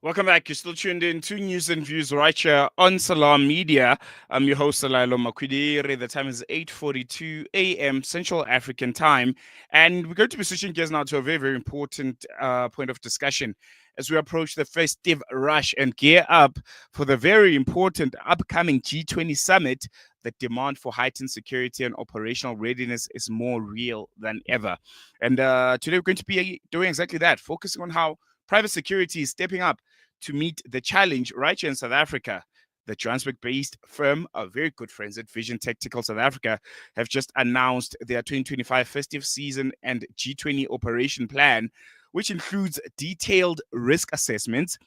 Welcome back. You're still tuned in to News and Views right here on Salam Media. I'm your host, Salailo Makwidiri. The time is 8:42 a.m. Central African time. And we're going to be switching gears now to a very, very important point of discussion as we approach the festive rush and gear up for the very important upcoming G20 summit. The demand for heightened security and operational readiness is more real than ever. And today we're going to be doing exactly that, focusing on how private security is stepping up to meet the challenge right here in South Africa. The Johannesburg-based firm, our very good friends at Vision Tactical South Africa, have just announced their 2025 festive season and G20 operation plan, which includes detailed risk assessments,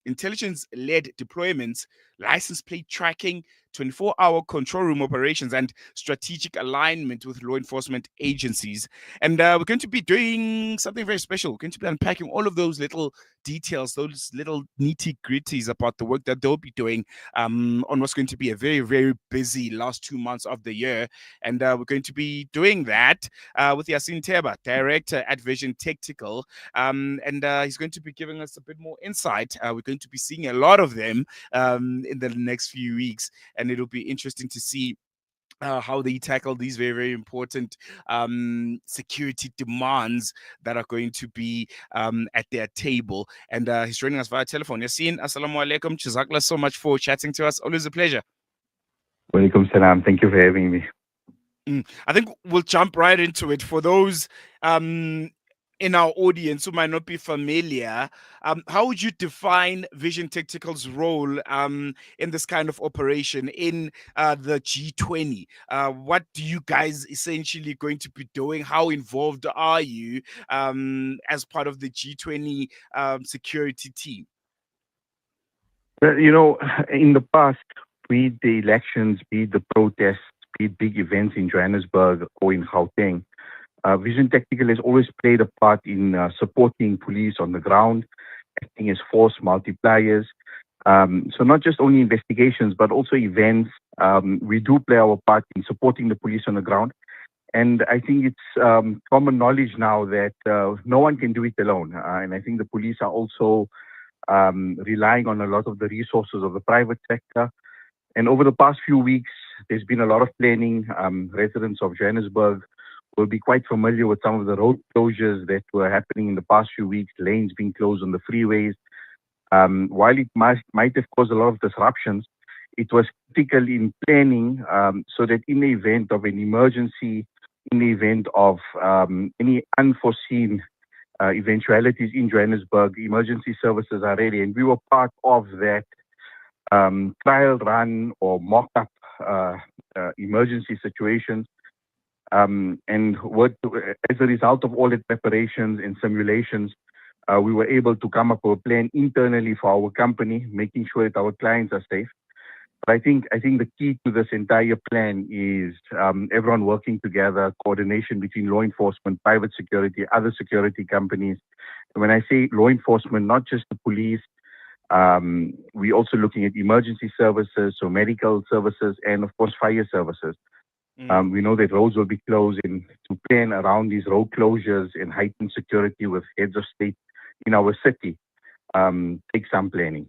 intelligence-led deployments, license plate tracking, 24-hour control room operations, and strategic alignment with law enforcement agencies. And we're going to be doing something very special. We're going to be unpacking all of those little details, those little nitty-gritties about the work that they'll be doing on what's going to be a very, very busy last 2 months of the year. And we're going to be doing that with Yaseen Theba, Director at Vision Tactical. And he's going to be giving us a bit more insight. We're going to be seeing a lot of them in the next few weeks, and it'll be interesting to see how they tackle these very, very important security demands that are going to be at their table. And he's joining us via telephone. Yaseen, assalamu alaikum. Jazakallah so much for chatting to us. Always a pleasure. Walaikum salam. Thank you for having me. I think we'll jump right into it. For those in our audience who might not be familiar, how would you define Vision Tactical's role in this kind of operation in the G20? What do you guys essentially going to be doing? How involved are you as part of the G20 security team? Well, in the past, be it the elections, be it the protests, be it big events in Johannesburg or in Gauteng, Vision Tactical has always played a part in supporting police on the ground, acting as force multipliers. So not just only investigations, but also events. We do play our part in supporting the police on the ground. And I think it's common knowledge now that no one can do it alone. And I think the police are also relying on a lot of the resources of the private sector. And over the past few weeks, there's been a lot of planning. Residents of Johannesburg will be quite familiar with some of the road closures that were happening in the past few weeks, lanes being closed on the freeways. While it might have caused a lot of disruptions, it was critical in planning so that in the event of an emergency, in the event of any unforeseen eventualities in Johannesburg, emergency services are ready. And we were part of that trial run or mock-up emergency situations. And as a result of all the preparations and simulations, we were able to come up with a plan internally for our company, making sure that our clients are safe. But I think the key to this entire plan is everyone working together, coordination between law enforcement, private security, other security companies. And when I say law enforcement, not just the police, we're also looking at emergency services, so medical services, and of course fire services. We know that roads will be closed, and to plan around these road closures and heightened security with heads of state in our city takes some planning.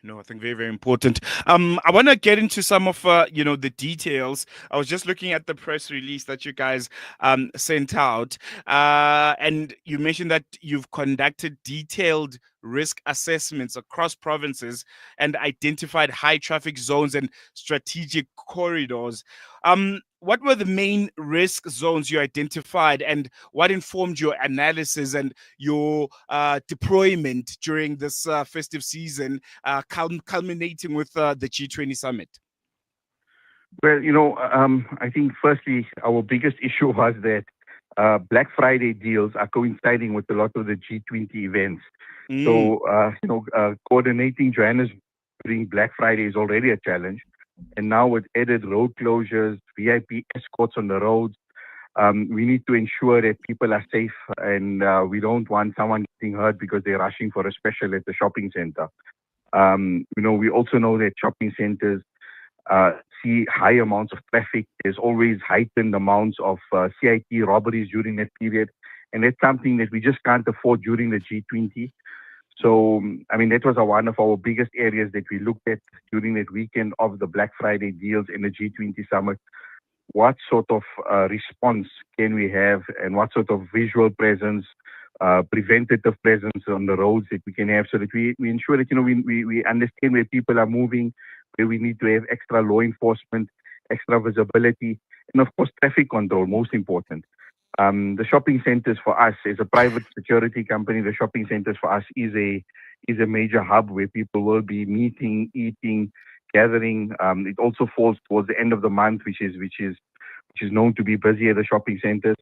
No, I think very, very important. I want to get into some of the details. I was just looking at the press release that you guys sent out, and you mentioned that you've conducted detailed risk assessments across provinces and identified high traffic zones and strategic corridors. What were the main risk zones you identified, and what informed your analysis and your deployment during this festive season, culminating with the G20 summit? Well, I think firstly, our biggest issue was that Black Friday deals are coinciding with a lot of the G20 events. So, coordinating Johannesburg during Black Friday is already a challenge. And now with added road closures, VIP escorts on the roads, we need to ensure that people are safe, and we don't want someone getting hurt because they're rushing for a special at the shopping center. We also know that shopping centers see high amounts of traffic. There's always heightened amounts of CIT robberies during that period. And that's something that we just can't afford during the G20. So, I mean, that was one of our biggest areas that we looked at during that weekend of the Black Friday deals and the G20 summit. What sort of response can we have, and what sort of visual presence, preventative presence on the roads that we can have, so that we ensure that, we understand where people are moving, where we need to have extra law enforcement, extra visibility, and of course traffic control, most important. The shopping centers for us, as a private security company, the shopping centers for us is a major hub where people will be meeting, eating, gathering. It also falls towards the end of the month, which is known to be busy at the shopping centers.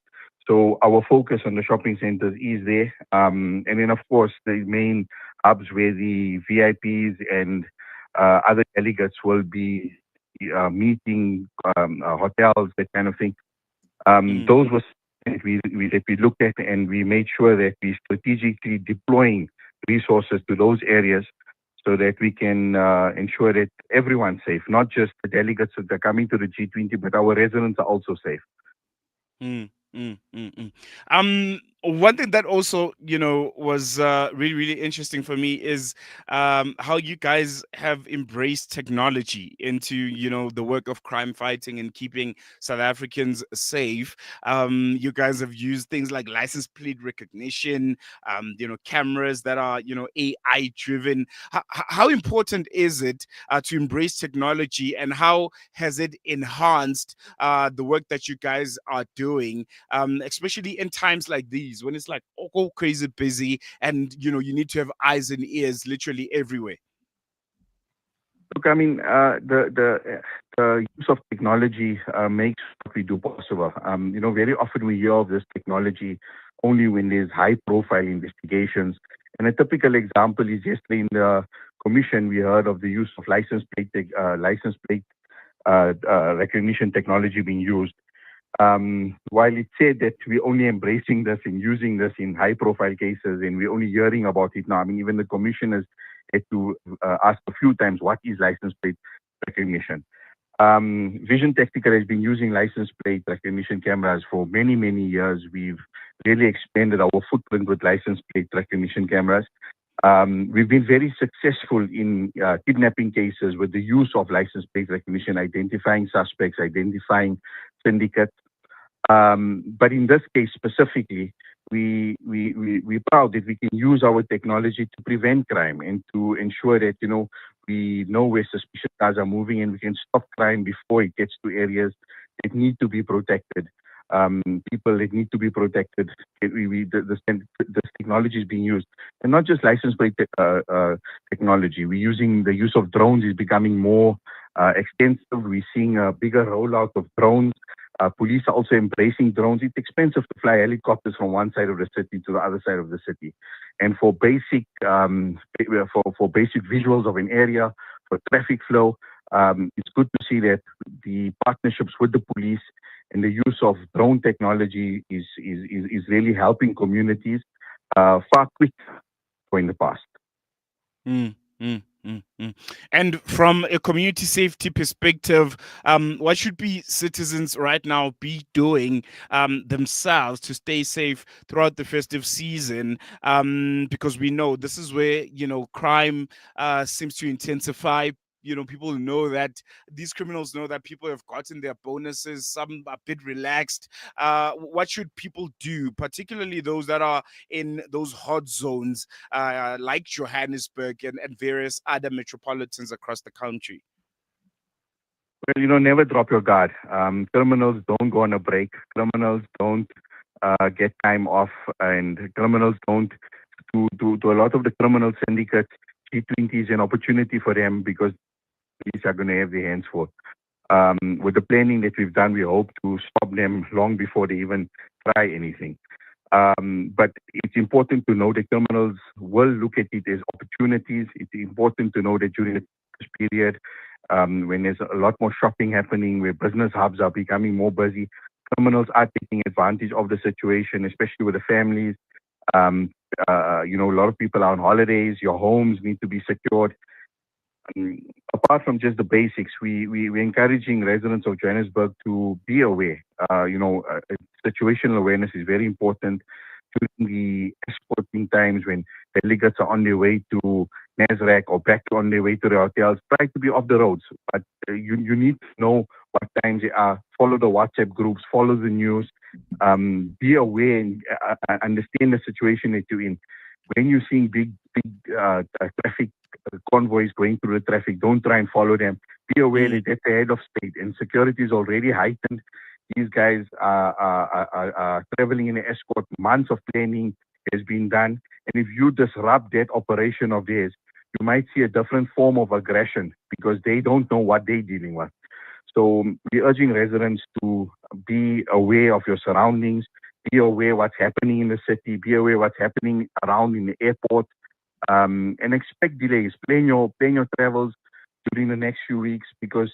So our focus on the shopping centers is there, and then of course the main hubs where the VIPs and other delegates will be meeting, hotels, that kind of thing. Mm, Those were that we looked at, and we made sure that we strategically deploying resources to those areas so that we can ensure that everyone's safe, not just the delegates that are coming to the G20, but our residents are also safe. mm, mm. One thing that also, was really, really interesting for me is how you guys have embraced technology into, the work of crime fighting and keeping South Africans safe. You guys have used things like license plate recognition, cameras that are, AI driven. How important is it to embrace technology, and how has it enhanced the work that you guys are doing, especially in times like these when it's like all crazy busy and you need to have eyes and ears literally everywhere. Look, I mean, the use of technology makes what we do possible. Very often we hear of this technology only when there's high-profile investigations. And a typical example is yesterday in the commission we heard of the use of license plate recognition technology being used. While it said that we're only embracing this and using this in high-profile cases, and we're only hearing about it now. I mean, even the commissioners had to ask a few times, what is license plate recognition? Vision Technical has been using license plate recognition cameras for many, many years. We've really expanded our footprint with license plate recognition cameras. We've been very successful in kidnapping cases with the use of license plate recognition, identifying suspects, identifying syndicates. But in this case specifically, we're proud that we can use our technology to prevent crime and to ensure that, we know where suspicious cars are moving, and we can stop crime before it gets to areas that need to be protected. People that need to be protected. This technology is being used, and not just license plate technology. We're using the use of drones is becoming more extensive. We're seeing a bigger rollout of drones. Police are also embracing drones. It's expensive to fly helicopters from one side of the city to the other side of the city, and for basic visuals of an area, for traffic flow, it's good to see that the partnerships with the police and the use of drone technology is really helping communities far quicker than in the past. Mm, And from a community safety perspective, what should be citizens right now be doing themselves to stay safe throughout the festive season? Because we know this is where crime seems to intensify. People know that these criminals know that people have gotten their bonuses. Some are a bit relaxed. What should people do, particularly those that are in those hot zones, like Johannesburg and various other metropolitans across the country? Well, never drop your guard. Criminals don't go on a break. Criminals don't get time off, and criminals don't. To a lot of the criminal syndicates, G20 is an opportunity for them because police are going to have their hands full. With the planning that we've done, we hope to stop them long before they even try anything. But it's important to know that criminals will look at it as opportunities. It's important to know that during this period, when there's a lot more shopping happening, where business hubs are becoming more busy, criminals are taking advantage of the situation, especially with the families. A lot of people are on holidays. Your homes need to be secured. Apart from just the basics, we're encouraging residents of Johannesburg to be aware. Situational awareness is very important. during the escorting times when delegates are on their way to Nasrec or back on their way to the hotels. Try to be off the roads, but you need to know what times they are. Follow the WhatsApp groups, follow the news, be aware and understand the situation that you're in. When you're seeing big traffic convoys going through the traffic, don't try and follow them. Be aware that that's the head of state and security is already heightened. These guys are traveling in an escort. Months of planning has been done. And if you disrupt that operation of theirs, you might see a different form of aggression because they don't know what they're dealing with. So we're urging residents to be aware of your surroundings, be aware what's happening in the city, be aware what's happening around in the airport, and expect delays. Plan your travels during the next few weeks because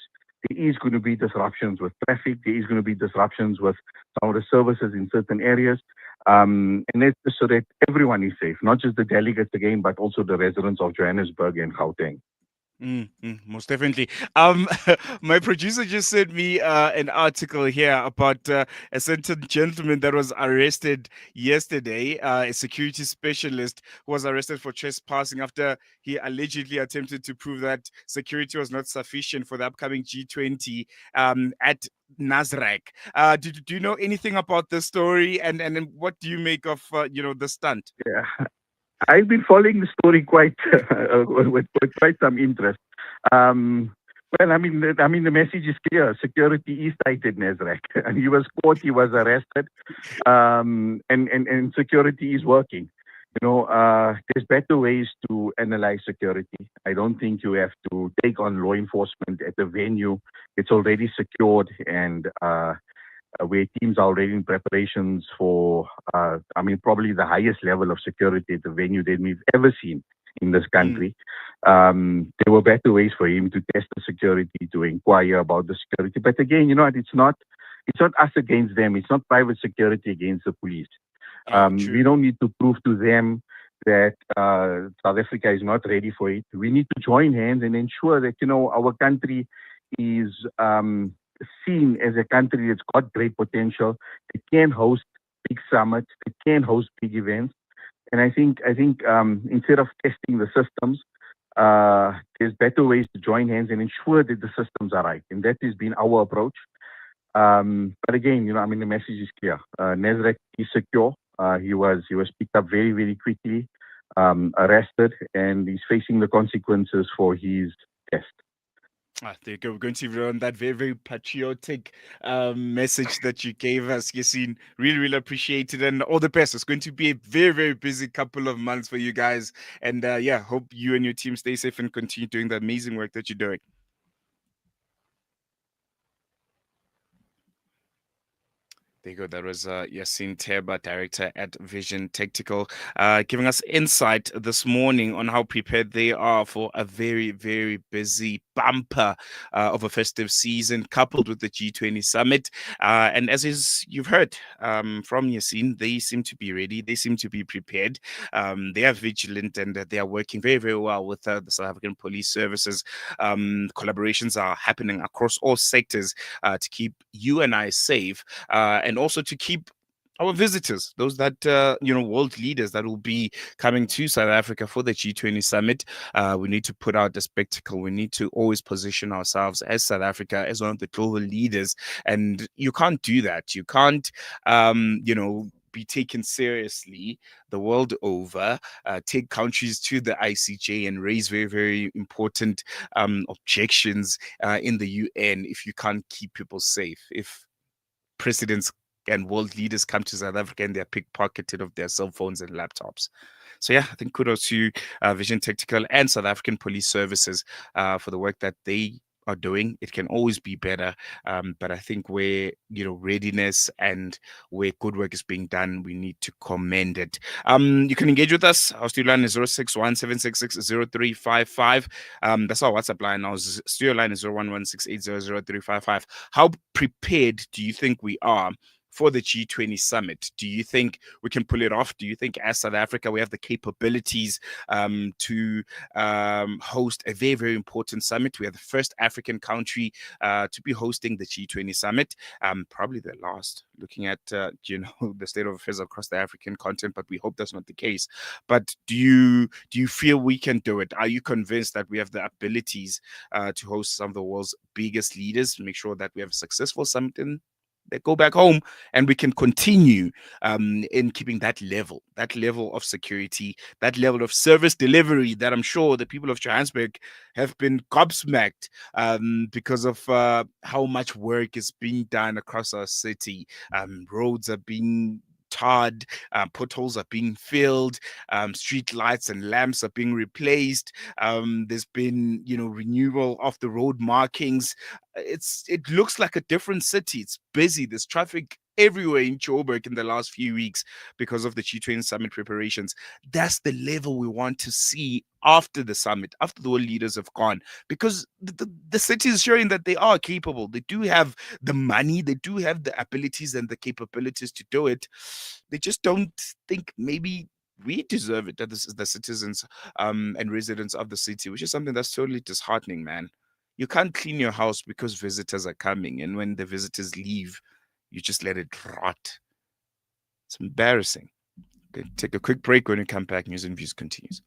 there is going to be disruptions with traffic. There is going to be disruptions with some of the services in certain areas. And that's just so that everyone is safe, not just the delegates again, but also the residents of Johannesburg and Gauteng. Most definitely. My producer just sent me an article here about a certain gentleman that was arrested yesterday, a security specialist who was arrested for trespassing after he allegedly attempted to prove that security was not sufficient for the upcoming G20 at Nasrec. Do you know anything about this story, and what do you make of the stunt? Yeah. I've been following the story quite with quite some interest. Um, well, the message is clear. Security is tight at Nasrec, and he was caught. He was arrested, and security is working. There's better ways to analyze security. I don't think you have to take on law enforcement at the venue. It's already secured and where teams are already in preparations for, probably the highest level of security at the venue that we've ever seen in this country. There were better ways for him to test the security, to inquire about the security. But again, it's not us against them. It's not private security against the police. We don't need to prove to them that South Africa is not ready for it. We need to join hands and ensure that, our country is seen as a country that's got great potential. They can host big summits. They can host big events. And I think instead of testing the systems, there's better ways to join hands and ensure that the systems are right. And that has been our approach. But again, the message is clear. Nasrec is secure. He was picked up very, very quickly, arrested, and he's facing the consequences for his test. There you go. We're going to run that very, very patriotic message that you gave us, Yaseen. Really, really appreciate it, and all the best. It's going to be a very, very busy couple of months for you guys. And hope you and your team stay safe and continue doing the amazing work that you're doing. There you go. That was Yaseen Theba, director at Vision Tactical, giving us insight this morning on how prepared they are for a very, very busy bumper of a festive season, coupled with the G20 summit. And as you've heard from Yaseen, they seem to be ready. They seem to be prepared. They are vigilant and they are working very, very well with the South African police services. Collaborations are happening across all sectors to keep you and I safe. And also to keep our visitors, those that world leaders that will be coming to South Africa for the G20 summit. We need to put out the spectacle. We need to always position ourselves as South Africa as one of the global leaders, and you can't do that. You can't be taken seriously the world over, take countries to the ICJ and raise very, very important objections in the UN if you can't keep people safe. If presidents and world leaders come to South Africa and they're pickpocketed of their cell phones and laptops. So I think kudos to Vision Tactical and South African Police Services for the work that they are doing. It can always be better, but I think where readiness and where good work is being done, we need to commend it. You can engage with us. Our studio line is 061-766-0355. That's our WhatsApp line. Our studio line is 011-680-0355. How prepared do you think we are for the G20 summit? Do you think we can pull it off? Do you think as South Africa we have the capabilities to host a very, very important summit? We are the first African country to be hosting the G20 summit, probably the last, looking at the state of affairs across the African continent, but we hope that's not the case. But do you feel we can do it? Are you convinced that we have the abilities to host some of the world's biggest leaders, make sure that we have a successful summit and they go back home, and we can continue in keeping that level of security, that level of service delivery that I'm sure the people of Johannesburg have been gobsmacked because of how much work is being done across our city. Roads are being tarred, potholes are being filled, street lights and lamps are being replaced. There's been, renewal of the road markings. It looks like a different city. It's busy. There's traffic everywhere in Joburg in the last few weeks because of the G20 summit preparations. That's the level we want to see after the summit, after the world leaders have gone, because the city is showing that they are capable. They do have the money, they do have the abilities and the capabilities to do it. They just don't think maybe we deserve it, that this is the citizens and residents of the city, which is something that's totally disheartening, man. You can't clean your house because visitors are coming, and when the visitors leave, you just let it rot. It's embarrassing. Okay, take a quick break. When we come back, News and Views continues.